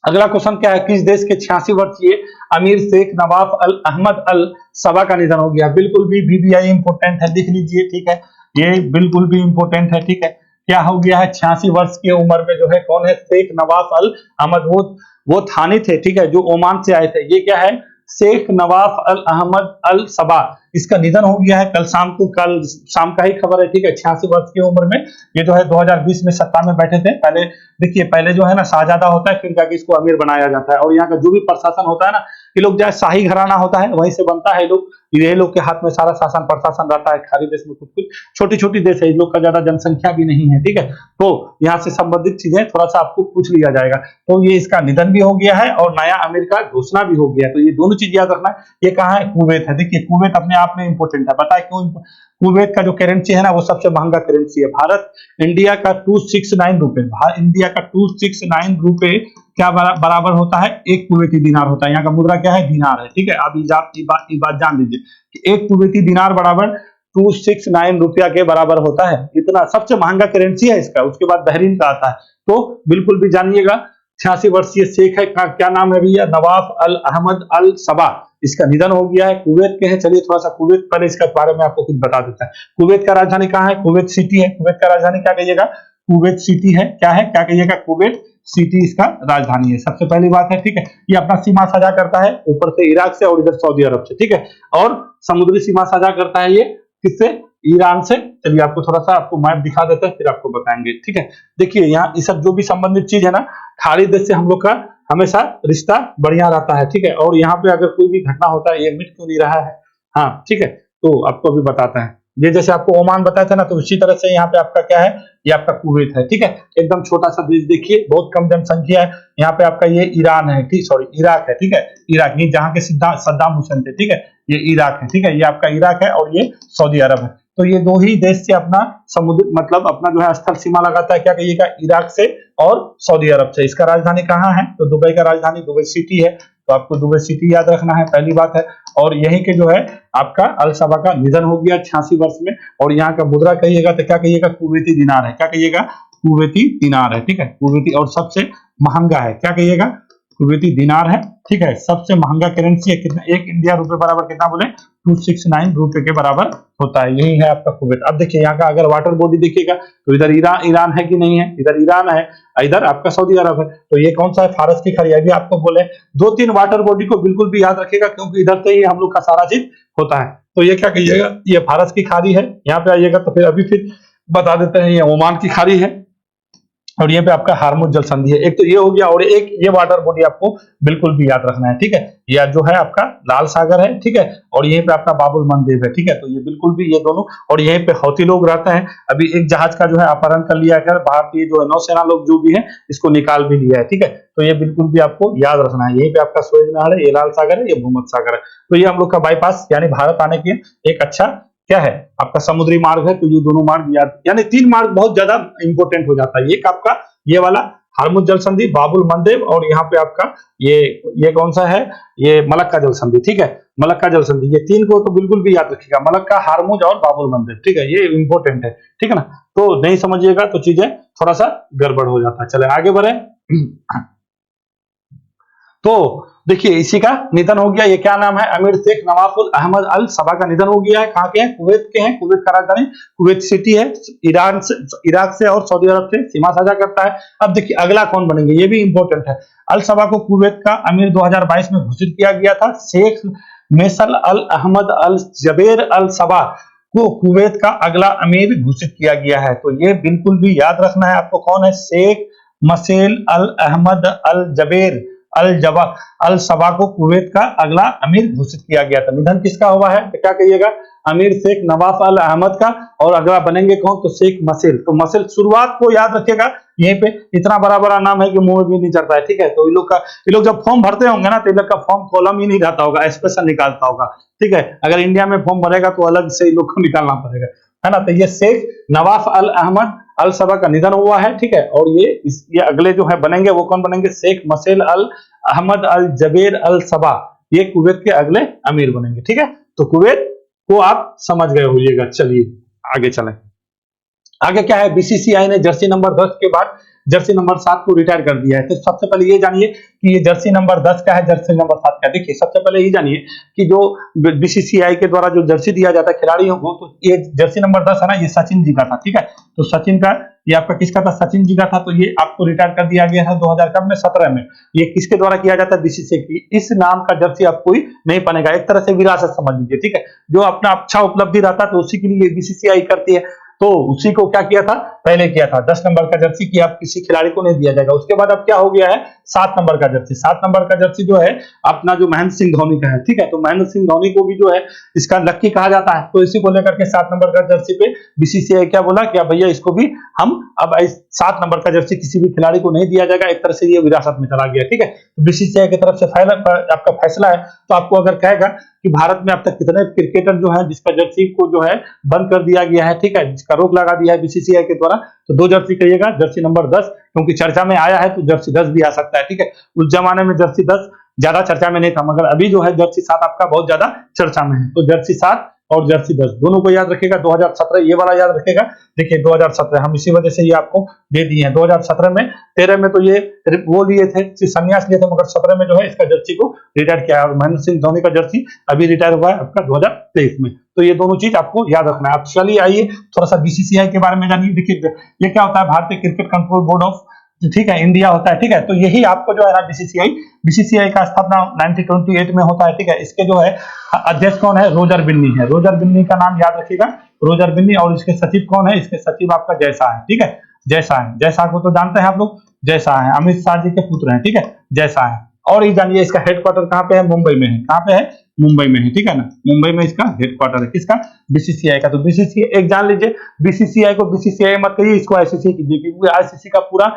Speaker 1: अगला क्वेश्चन क्या है? किस देश के 86 वर्षीय अमीर शेख नवाफ अल अहमद अल सबा का निधन हो गया? बिल्कुल भी बीबीआई इंपोर्टेंट है, लिख लीजिए, ठीक है। ये बिल्कुल भी इंपोर्टेंट है, ठीक है। क्या हो गया है? 86 वर्ष की उम्र में जो है कौन है? शेख नवाफ अल अहमद। वो थानी थे, ठीक है, जो ओमान से आए थे। ये क्या है? शेख नवाफ अल अहमद अल सबा। इसका निधन हो गया है कल शाम का ही खबर है, ठीक है। 86 वर्ष की उम्र में ये जो है 2020 में सत्ता में बैठे थे। पहले देखिए, पहले जो है ना शाहजादा होता है, फिर जाके इसको अमीर बनाया जाता है। और यहाँ का जो भी प्रशासन होता है ना, ये लोग जो शाही घराना होता है वहीं से बनता है। ये लोग के हाथ में सारा शासन प्रशासन रहता है। खाली देश में कुछ छोटी छोटी देश है, इन लोग का ज्यादा जनसंख्या भी नहीं है, ठीक है। तो यहाँ से संबंधित चीजें थोड़ा सा आपको पूछ लिया जाएगा। तो ये इसका निधन भी हो गया है और नया अमीर का घोषणा भी हो गया है। तो ये दोनों चीज याद रखना है। ये कहाँ है? कुवैत है। देखिए कुवैत अपने आप में इंपोर्टेंट है, पता है क्यों? कुवैत का जो करेंसी है ना, वो सबसे महंगा करेंसी है। भारत इंडिया का 269 रुपए, इंडिया का 269 रुपए क्या बराबर होता है? एक कुवैती दिनार होता है। यहाँ का मुद्रा क्या है? दिनार है, ठीक है। अब ये बात जान लीजिए कि एक कुवैती दिनार बराबर 269 रुपया के बराबर होता है। इतना सबसे महंगा करेंसी है इसका। उसके बाद बहरीन का आता है। तो बिल्कुल भी जानिएगा। 86 वर्षीय शेख है का क्या नाम है भैया? नवाफ अल अहमद अल सबा। इसका निधन हो गया है। कुवैत के हैं। चलिए थोड़ा सा कुवैत पहले इसके बारे में आपको कुछ बता देता है। कुवैत का राजधानी कहाँ है? कुवैत सिटी है। कुवैत का राजधानी क्या कहिएगा? कुवैत सिटी है। क्या है? क्या कहिएगा? कुवैत सिटी इसका राजधानी है। सबसे पहली बात है, ठीक है। ये अपना सीमा साझा करता है ऊपर से इराक से और इधर सऊदी अरब से, ठीक है। और समुद्री सीमा साझा करता है ये किससे? ईरान से। चलिए आपको थोड़ा सा आपको मैप दिखा देते हैं, फिर आपको बताएंगे, ठीक है। देखिए यहाँ ये सब जो भी संबंधित चीज है ना, खाड़ी देश से हम लोग का हमेशा रिश्ता बढ़िया रहता है, ठीक है। और यहाँ पे अगर कोई भी घटना होता है, ये मिट क्यों नहीं रहा है? हाँ, ठीक है। तो आपको अभी बताते हैं। ये जैसे आपको ओमान बताया था ना, तो उसी तरह से यहाँ पे आपका क्या है? ये आपका कुवैत है, ठीक है। एकदम छोटा सा देश, देखिए बहुत कम जनसंख्या है। यहाँ पे आपका ये ईरान है, ठीक, सॉरी इराक है, ठीक है। इराक, ये जहाँ के सद्दाम हुसैन थे, ठीक है। ये इराक है, ठीक है। ये आपका इराक है और ये सऊदी अरब है। तो ये दो ही देश से अपना समुद्र मतलब अपना जो है स्थल सीमा लगाता है। क्या कहिएगा? इराक से और सऊदी अरब से। इसका राजधानी कहाँ है? तो दुबई का राजधानी दुबई सिटी है। तो आपको दुबई सिटी याद रखना है, पहली बात है। और यही के जो है आपका अल सबा का निधन हो गया 86 वर्ष में। और यहाँ का मुद्रा कहिएगा तो क्या कहिएगा? कुवैती दिनार है। क्या कहिएगा? कुवैती दिनार है, ठीक है। कुवैती, और सबसे महंगा है। क्या कहिएगा? कुवैती दिनार है, ठीक है। सबसे महंगा करेंसी है। कितना? एक इंडिया रुपए बराबर कितना बोले? 269 रुपए के बराबर होता है। यही है आपका कुवैत। अब देखिए यहाँ का अगर वाटर बॉडी देखिएगा तो इधर ईरान है कि नहीं है? इधर ईरान है, इधर आपका सऊदी अरब है। तो ये कौन सा है? फारस की खाड़ी। अभी आपको बोले 2-3 वाटर बॉडी को बिल्कुल भी याद रखिएगा, क्योंकि इधर से ही हम लोग का सारा चीज होता है। तो ये क्या कहिएगा? ये फारस की खाड़ी है। यहाँ पे आइएगा तो फिर बता देते हैं, ये ओमान की खाड़ी है और ये पे आपका हार्मुज जल संधि है। एक तो ये हो गया और एक ये वाटर बॉडी आपको बिल्कुल भी याद रखना है, ठीक है। यह जो है आपका लाल सागर है, ठीक है, और यहीं पे आपका बाबुल मंदेब है, ठीक है। तो ये बिल्कुल भी ये दोनों, और यहीं पे हौती लोग रहते हैं। अभी एक जहाज का जो है अपहरण कर लिया है भारतीय जो है नौसेना लोग जो भी है, इसको निकाल भी लिया है, ठीक है। तो ये बिल्कुल भी आपको याद रखना है। यहीं पे आपका सूरज नहर है, ये लाल सागर है, ये भूमध्य सागर है। तो ये हम लोग का बाईपास यानी भारत आने की एक अच्छा क्या है आपका समुद्री मार्ग है। तो ये दोनों मार्ग याद, यानी 3 मार्ग बहुत ज्यादा इंपॉर्टेंट हो जाता है। एक आपका ये वाला हार्मुज जल संधि, बाबुल मंदेब, और यहाँ पे आपका ये कौन सा है, ये मलक्का जल संधि, ठीक है। मलक्का जल संधि, ये 3 को तो बिल्कुल भी याद रखिएगा, मलक्का, हार्मुज और बाबुल मंदेब, ठीक है। ये इंपॉर्टेंट है, ठीक है ना। तो नहीं समझिएगा तो चीजें थोड़ा सा गड़बड़ हो जाता है। चले आगे बढ़े। तो देखिए इसी का निधन हो गया। ये क्या नाम है, अमीर शेख नवाफ उल अहमद अल सबा का निधन हो गया है। कहाँ के हैं, कुवैत के हैं। कुवैत का राजधानी कुवैत सिटी है। इराक से और सऊदी अरब से सीमा साझा करता है। अब देखिए अगला कौन बनेंगे, ये भी इंपॉर्टेंट है। अल सबा को कुवैत का अमीर 2022 में घोषित किया गया था। शेख मेसल अल अहमद अल जबेर अल सबा को कुवैत का अगला अमीर घोषित किया गया है। तो ये बिल्कुल भी याद रखना है आपको, कौन है, शेख मसेल अल अहमद अल जबेर अल सबा को कुवैत का अगला अमीर घोषित किया गया था। निधन किसका हुआ है, तो क्या कहिएगा, अमीर शेख नवाफ अल अहमद का, और अगला बनेंगे कौन, तो शेख मसेल। तो मसेल शुरुआत को याद रखिएगा, यहीं पे इतना बड़ा बड़ा नाम है कि मुंह में भी नहीं चढ़ता है, ठीक है। तो ये लोग जब फॉर्म भरते होंगे ना, तो इन लोग का फॉर्म कॉलम ही नहीं रहता होगा, स्पेशल निकालता होगा, ठीक है। अगर इंडिया में फॉर्म भरेगा तो अलग से इन लोग को निकालना पड़ेगा, है ना। तो ये शेख नवाफ अल अहमद अल सबा का निधन हुआ है, ठीक है। और ये अगले जो है बनेंगे वो कौन बनेंगे, शेख मसेल अल अहमद अल जबेर अल सबा, ये कुवैत के अगले अमीर बनेंगे, ठीक है। तो कुवैत को आप समझ गए होइएगा। चलिए आगे चलें। आगे क्या है, बीसीसीआई ने जर्सी नंबर 10 के बाद जर्सी नंबर 7 को रिटायर कर दिया है। तो सबसे पहले ये जानिए कि ये जर्सी नंबर 10 का है, जर्सी नंबर 7 का। देखिए सबसे पहले ये जानिए कि जो बीसीसीआई के द्वारा जो जर्सी दिया जाता है खिलाड़ियों को, तो ये जर्सी नंबर 10 है ना, ये सचिन जी का था, ठीक है। तो सचिन का, ये आपका किसका था, सचिन जी का था। तो ये आपको रिटायर कर दिया गया था 2017 में। ये किसके द्वारा किया जाता है, बीसीसीआई की। इस नाम का जर्सी आप कोई नहीं बनेगा, एक तरह से विरासत समझ लीजिए, ठीक है। जो अपना अच्छा उपलब्धि रहता है तो उसी के लिए बीसीसीआई करती है। तो उसी को क्या किया था, पहले किया था 10 नंबर का जर्सी कि आप किसी खिलाड़ी को नहीं दिया जाएगा। उसके बाद अब क्या हो गया है, 7 नंबर का जर्सी। 7 नंबर का जर्सी जो है अपना जो महेंद्र सिंह धोनी का है, ठीक है। तो महेंद्र सिंह धोनी को भी जो है इसका लक्की कहा जाता है। तो इसी को लेकर के 7 नंबर का जर्सी पे बीसीसीआई क्या बोला कि भैया इसको भी हम अब 7 नंबर का जर्सी किसी भी खिलाड़ी को नहीं दिया जाएगा। एक तरह से ये विरासत में चला गया, ठीक है। तो बीसीसीआई की तरफ से आपका फैसला है। तो आपको अगर कहेगा कि भारत में अब तक कितने क्रिकेटर जो है जिसका जर्सी को जो है बंद कर दिया गया है, ठीक है, जिसका रोक लगा दिया है बीसीसीआई के द्वारा, तो 2 जर्सी कहिएगा, जर्सी नंबर 10, क्योंकि चर्चा में आया है तो जर्सी 10 भी आ सकता है, ठीक है। उस जमाने में जर्सी 10 ज्यादा चर्चा में नहीं था, मगर अभी जो है जर्सी 7 आपका बहुत ज्यादा चर्चा में है। तो जर्सी 7 और जर्सी 10 दोनों को याद रखेगा। 2017 ये वाला याद रखेगा। देखिए 2017 हम इसी वजह से ये आपको दे दिए हैं। 2017 में 13 में तो ये वो लिए थे, संन्यास लिए थे, मगर 17 में जो है इसका जर्सी को रिटायर किया है। और महेंद्र सिंह धोनी का जर्सी अभी रिटायर हुआ है आपका 2023 में। तो ये दोनों चीज आपको याद रखना है। आप चलिए आइए थोड़ा सा बीसीसीआई के बारे में जानिए। देखिए ये क्या होता है, भारतीय क्रिकेट कंट्रोल बोर्ड ऑफ, ठीक है, इंडिया होता है, ठीक है। तो यही आपको जो है ना बीसीसीआई का स्थापना 1928 में होता है, ठीक है। इसके जो है अध्यक्ष कौन है, रोजर बिन्नी है। रोजर बिन्नी का नाम याद रखिएगा, रोजर बिन्नी। और इसके सचिव कौन है, इसके सचिव आपका जयशाह है, ठीक है। जयशाह है, जयशाह को तो जानते हैं आप लोग, जयशाह है अमित शाह जी के पुत्र हैं, ठीक है, जयशाह है। और ये जानिए इसका हेडक्वार्टर कहाँ पे है, मुंबई में है। कहाँ पे है, मुंबई में है, ठीक है ना। मुंबई में इसका हेडक्वार्टर है, किसका, बीसीसीआई का। तो बीसीसीआई एक जान लीजिए, बीसीसीआई को बीसीसीआई मत कहिए, इसको आईसीसी कीजिए, क्योंकि आईसीसी का पूरा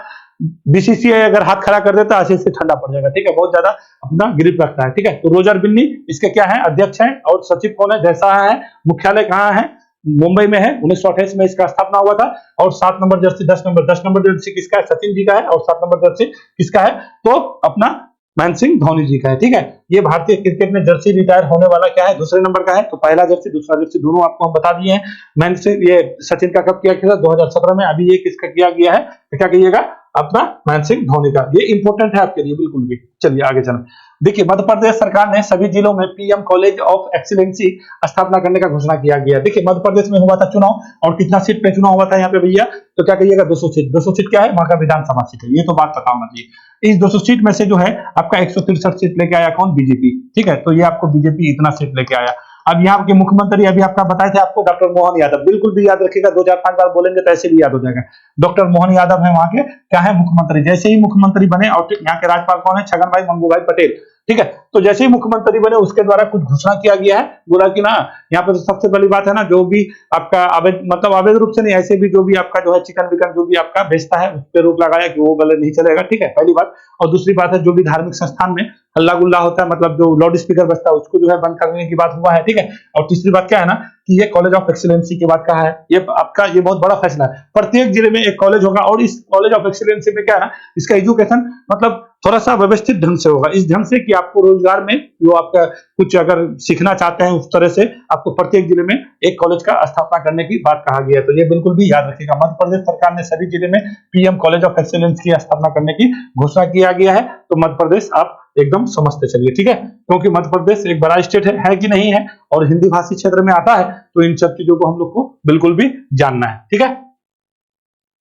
Speaker 1: बीसीसीआई अगर हाथ खड़ा कर देता है आईसीसी ठंडा पड़ जाएगा, ठीक है। बहुत ज्यादा अपना ग्रिप रखता है, ठीक है। तो रोजर बिन्नी इसके क्या है, अध्यक्ष है। और सचिव कौन है, जयशाह है। मुख्यालय कहाँ है, मुंबई में है। 1928 में इसका स्थापना हुआ था। और 7 नंबर जर्सी 10 नंबर जर्सी किसका है, सचिन जी का है। और 7 नंबर जर्सी किसका है, तो अपना महेंद्र सिंह धोनी जी का है, ठीक है। ये भारतीय क्रिकेट में जर्सी रिटायर होने वाला क्या है, दूसरे नंबर का है। तो पहला जर्सी दूसरा जर्सी दोनों आपको हम बता दिए हैं। महेंद्र सिंह, ये सचिन का कब किया गया था, 2017 में। अभी ये किसका किया गया है, तो क्या कहिएगा, अपना महेंद्र सिंह धोनी का। ये इंपॉर्टेंट है आपके लिए बिल्कुल भी। चलिए आगे चलें। देखिए मध्य प्रदेश सरकार ने सभी जिलों में पीएम कॉलेज ऑफ एक्सीलेंसी स्थापना करने का घोषणा किया गया। देखिए मध्य प्रदेश में हुआ था चुनाव, और कितना सीट पे चुनाव हुआ था यहाँ पे भैया, तो क्या कहिएगा, 200 सीट। 200 सीट क्या है, वहां का विधानसभा सीट है, ये तो बात पता होना चाहिए। इस 200 सीट में से जो है आपका 163 सीट लेके आया कौन, बीजेपी, ठीक है। तो ये आपको बीजेपी इतना सीट लेके आया। अब यहाँ के मुख्यमंत्री अभी आपका बताए थे आपको डॉक्टर मोहन यादव, बिल्कुल भी याद रखिएगा, 2 4 5 बार बोलेंगे तो ऐसे भी याद हो जाएगा। डॉक्टर मोहन यादव है वहां के क्या है मुख्यमंत्री। जैसे ही मुख्यमंत्री बने, और यहाँ के राज्यपाल कौन है, छगन भाई मंगू भाई पटेल, ठीक है। तो जैसे ही मुख्यमंत्री बने उसके द्वारा कुछ घोषणा किया गया है, बोला कि ना यहाँ पे तो सबसे पहली बात है ना, जो भी आपका अवैध मतलब अवैध रूप से नहीं, ऐसे भी जो भी आपका जो है चिकन विकन जो भी आपका बेचता है उस पर रोक लगाया कि वो गलत नहीं चलेगा, ठीक है, पहली बात। और दूसरी बात है जो भी धार्मिक संस्थान में हल्ला गुल्ला होता है, मतलब जो लाउड स्पीकर बजता है उसको जो है बंद करने की बात हुआ है, ठीक है। और तीसरी बात क्या है ना कि ये कॉलेज ऑफ एक्सीलेंसी की बात कहा है, ये आपका ये बहुत बड़ा फैसला है। प्रत्येक जिले में एक कॉलेज होगा और इस कॉलेज ऑफ एक्सीलेंसी में क्या है ना, इसका एजुकेशन मतलब थोड़ा सा व्यवस्थित ढंग से होगा, इस ढंग से कि आपको रोजगार में जो आपका कुछ अगर सीखना चाहते हैं उस तरह से आपको प्रत्येक जिले में एक कॉलेज का स्थापना करने की बात कहा गया है। तो ये बिल्कुल भी याद रखिएगा, मध्य प्रदेश सरकार ने सभी जिले में पीएम कॉलेज ऑफ एक्सीलेंस की स्थापना करने की घोषणा किया गया है। तो मध्य प्रदेश आप एकदम समझते चलिए, ठीक है, क्योंकि मध्य प्रदेश एक बड़ा स्टेट है कि नहीं है, और हिंदी भाषी क्षेत्र में आता है, तो इन सब चीजों को हम लोग को बिल्कुल भी जानना है, ठीक है।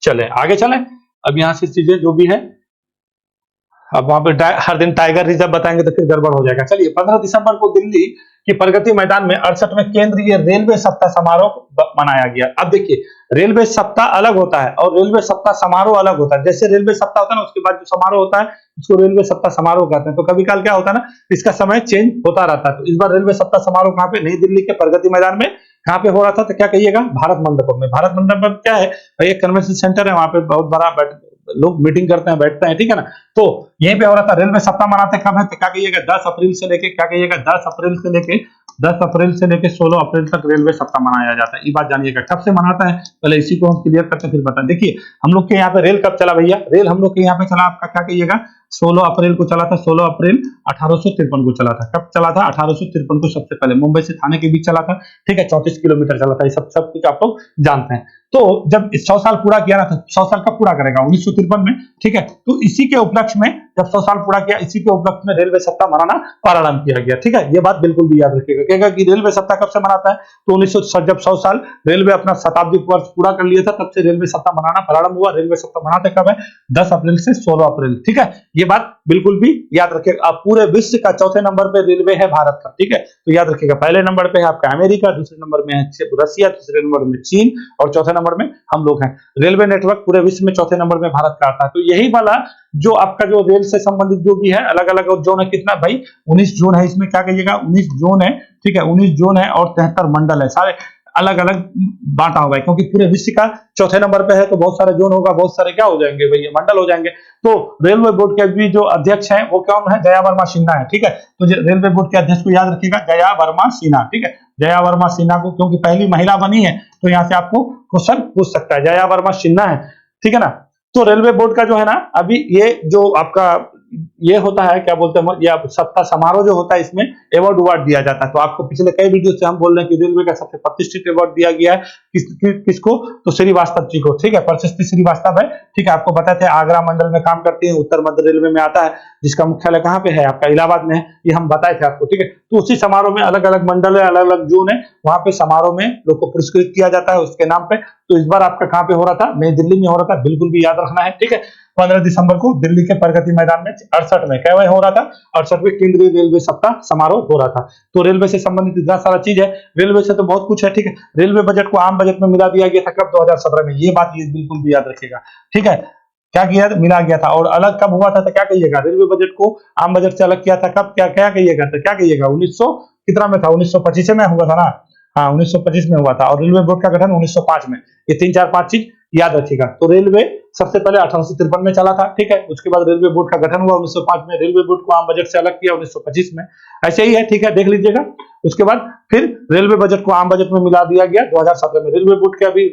Speaker 1: चले आगे चले, अब यहाँ से चीजें जो भी है, अब वहां पे हर दिन टाइगर रिजर्व बताएंगे तो फिर गड़बड़ हो जाएगा। चलिए 15 दिसंबर को दिल्ली की प्रगति मैदान में 68वें केंद्रीय रेलवे सप्ताह समारोह मनाया गया। अब देखिए रेलवे सप्ताह अलग होता है और रेलवे सप्ताह समारोह अलग होता है। जैसे रेलवे सप्ताह होता है ना, उसके बाद जो समारोह होता है उसको रेलवे सप्ताह समारोह कहते हैं। तो कभी काल क्या होता है ना, इसका समय चेंज होता रहता है। तो इस बार रेलवे सप्ताह समारोह कहाँ पे, नई दिल्ली के प्रगति मैदान में कहाँ पे हो रहा था, तो क्या कहिएगा, भारत मंडपम में। भारत मंडपम क्या है भाई, एक कन्वेंशन सेंटर है, वहां पे बहुत बड़ा लोग मीटिंग करते हैं, बैठते हैं, ठीक है ना। तो यहीं पे हो रहा था। रेलवे सप्ताह मनाते कब है, तो क्या कहिएगा 10 अप्रैल से लेके, क्या कहिएगा 10 अप्रैल से लेके 16 अप्रैल तक रेलवे सप्ताह मनाया जाता है। ये बात जानिएगा कब से मनाता है, पहले इसी को हम क्लियर करते फिर बताएं। देखिए हम लोग के यहाँ पे रेल कब चला भैया, रेल हम लोग के यहाँ पे चला आपका क्या कहिएगा 16 अप्रैल को चला था, 16 अप्रैल 1853 को चला था। कब चला था, 1853 को सबसे पहले मुंबई से थाने के बीच चला था, ठीक है, 34 किलोमीटर चला था। ये सब कुछ आप लोग जानते हैं। तो जब 100 साल पूरा किया ना, था 100 साल कब पूरा करेगा, 1953 में, ठीक है। तो इसी के उपलक्ष्य में जब 100 साल पूरा किया, इसी के उपलक्ष्य में रेलवे सप्ताह मनाना प्रारंभ किया गया, ठीक है। ये बात बिल्कुल भी याद रखिएगा। कहेगा कि रेलवे सप्ताह कब से मनाता है, तो 1900 जब 100 साल रेलवे अपना शताब्दी वर्ष पूरा कर लिया था, तब से रेलवे सप्ताह मनाना प्रारंभ हुआ। रेलवे सप्ताह मनाते कब है, 10 अप्रैल से 16 अप्रैल, ठीक है। ये बात बिल्कुल भी याद रखिएगा। आप पूरे विश्व का चौथे नंबर पे रेलवे है भारत का, ठीक है। तो याद रखिएगा पहले नंबर पे है आपका अमेरिका, दूसरे नंबर में है रसिया, तीसरे नंबर में चीन, और चौथे नंबर में हम लोग हैं। रेलवे नेटवर्क पूरे विश्व में चौथे नंबर में भारत का आता है। तो यही वाला जो आपका जो रेल से संबंधित जो भी है अलग अलग जोन है, कितना भाई 19 जोन है इसमें, क्या कहिएगा 19 जोन है, ठीक है, 19 जोन है और 73 मंडल है, सारे अलग अलग बांटा होगा, क्योंकि पूरे विश्व का चौथे नंबर पे है तो बहुत सारे जोन होगा, बहुत सारे क्या हो जाएंगे भैया, मंडल हो जाएंगे। तो रेलवे बोर्ड के भी जो अध्यक्ष हैं वो कौन है, जया वर्मा सिन्हा है, ठीक है। तो रेलवे बोर्ड के अध्यक्ष को याद रखिएगा, जया वर्मा सिन्हा, ठीक है। जया वर्मा सिन्हा को, क्योंकि पहली महिला बनी है तो यहाँ से आपको क्वेश्चन पूछ सकता है, जया वर्मा सिन्हा है, ठीक है ना। तो रेलवे बोर्ड का जो है ना, अभी ये जो आपका ये होता है क्या बोलते हैं, ये सप्ताह समारोह जो होता है इसमें अवार्ड दिया जाता है। तो आपको पिछले कई वीडियो से हम बोल रहे हैं कि रेलवे का सबसे प्रतिष्ठित अवार्ड दिया गया है किसको, तो श्रीवास्तव जी को, ठीक है, प्रशस्ति श्रीवास्तव है, ठीक है। आपको पता थे आगरा मंडल में काम करती है, उत्तर मध्य रेलवे में आता है, जिसका मुख्यालय कहाँ पे है आपका इलाहाबाद में है, ये हम बताए थे आपको, ठीक है। तो उसी समारोह में अलग अलग मंडल है, अलग अलग जोन है, वहां पे समारोह में लोग को पुरस्कृत किया जाता है उसके नाम पे। तो इस बार आपका कहाँ पे हो रहा था, नई दिल्ली में हो रहा था, बिल्कुल भी याद रखना है, ठीक है। 15 दिसंबर को दिल्ली के प्रगति मैदान में 68 में क्या हो रहा था, 68वें केंद्रीय रेलवे सप्ताह समारोह हो रहा था। तो रेलवे से संबंधित इतना सारा चीज है, रेलवे से तो बहुत कुछ है, ठीक है। रेलवे बजट को आम बजट में मिला दिया गया था कब, 2017 में, ये बात ये बिल्कुल भी याद रखिएगा, ठीक है। क्या किया, मिला गया था। और अलग कब हुआ था, तो क्या कहिएगा, रेलवे बजट को आम बजट से अलग किया था कब, क्या क्या कहिएगा, तो क्या कहिएगा 1900 कितना में था, 1925 में हुआ था ना, हाँ 1925 में हुआ था। और रेलवे बोर्ड का गठन 1905 में। ये 3 4 5 चीज याद रखिएगा। तो रेलवे सबसे पहले 1853 में चला था, ठीक है। उसके बाद रेलवे बोर्ड का गठन हुआ 1905 में, रेलवे बोर्ड को आम बजट से अलग किया 1925 में, ऐसे ही है, ठीक है, देख लीजिएगा। उसके बाद फिर रेलवे बजट को आम बजट में मिला दिया गया 2017 में। रेलवे बोर्ड के अभी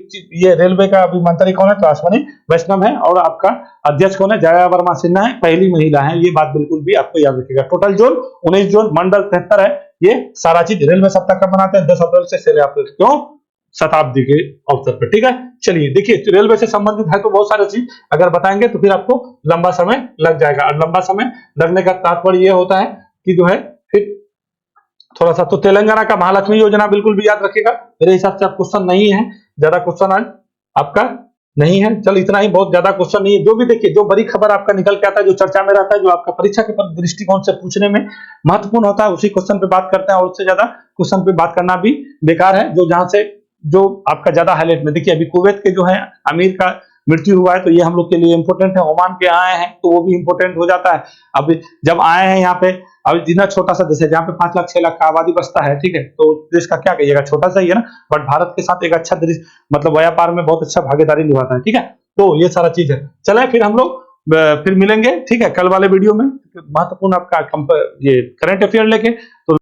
Speaker 1: ये रेलवे का अभी मंत्री कौन है, तो अश्विनी वैष्णव है, और आपका अध्यक्ष कौन है, जया वर्मा सिन्हा है, पहली महिला है। ये बात बिल्कुल भी आपको याद रखिएगा। टोटल जोन 19 जोन, मंडल 73 है। ये सारा चीज रेलवे सप्ताह कब मनाते हैं, 10 अप्रैल से 16 अप्रैल, क्यों, शताब्दी के अवसर पर, ठीक है। चलिए देखिए रेलवे से संबंधित है तो बहुत सारे चीज अगर बताएंगे तो फिर आपको लंबा समय लग जाएगा, और लंबा समय लगने का तात्पर्य यह होता है कि जो है फिर थोड़ा सा। तो तेलंगाना का महालक्ष्मी योजना बिल्कुल भी याद रखिएगा, मेरे हिसाब से आप क्वेश्चन नहीं है, ज्यादा क्वेश्चन आज आपका नहीं है। चल इतना ही, बहुत ज्यादा क्वेश्चन नहीं है। जो भी देखिए, जो बड़ी खबर आपका निकल के आता है, जो चर्चा में रहता है, जो आपका परीक्षा के दृष्टिकोण से पूछने में महत्वपूर्ण होता है, उसी क्वेश्चन पे बात करते हैं, और उससे ज्यादा क्वेश्चन पे बात करना भी बेकार है। जो जहां से जो आपका ज्यादा हाईलाइट में, देखिए अभी कुवैत के जो है अमीर का मृत्यु हुआ है, तो ये हम लोग के लिए इंपॉर्टेंट है। ओमान के आए हैं तो वो भी इंपॉर्टेंट हो जाता है। अब जब आए हैं यहाँ पे, अब जितना छोटा सा देश है जहाँ पे 5 लाख 6 लाख का आबादी बसता है, ठीक है, तो देश का क्या कहिएगा, छोटा सा ही है ना, बट भारत के साथ एक अच्छा देश, मतलब व्यापार में बहुत अच्छा भागीदारी निभाता है, ठीक है। तो ये सारा चीज है। चले फिर हम लोग फिर मिलेंगे, ठीक है, कल वाले वीडियो में महत्वपूर्ण आपका ये करंट अफेयर लेके। तो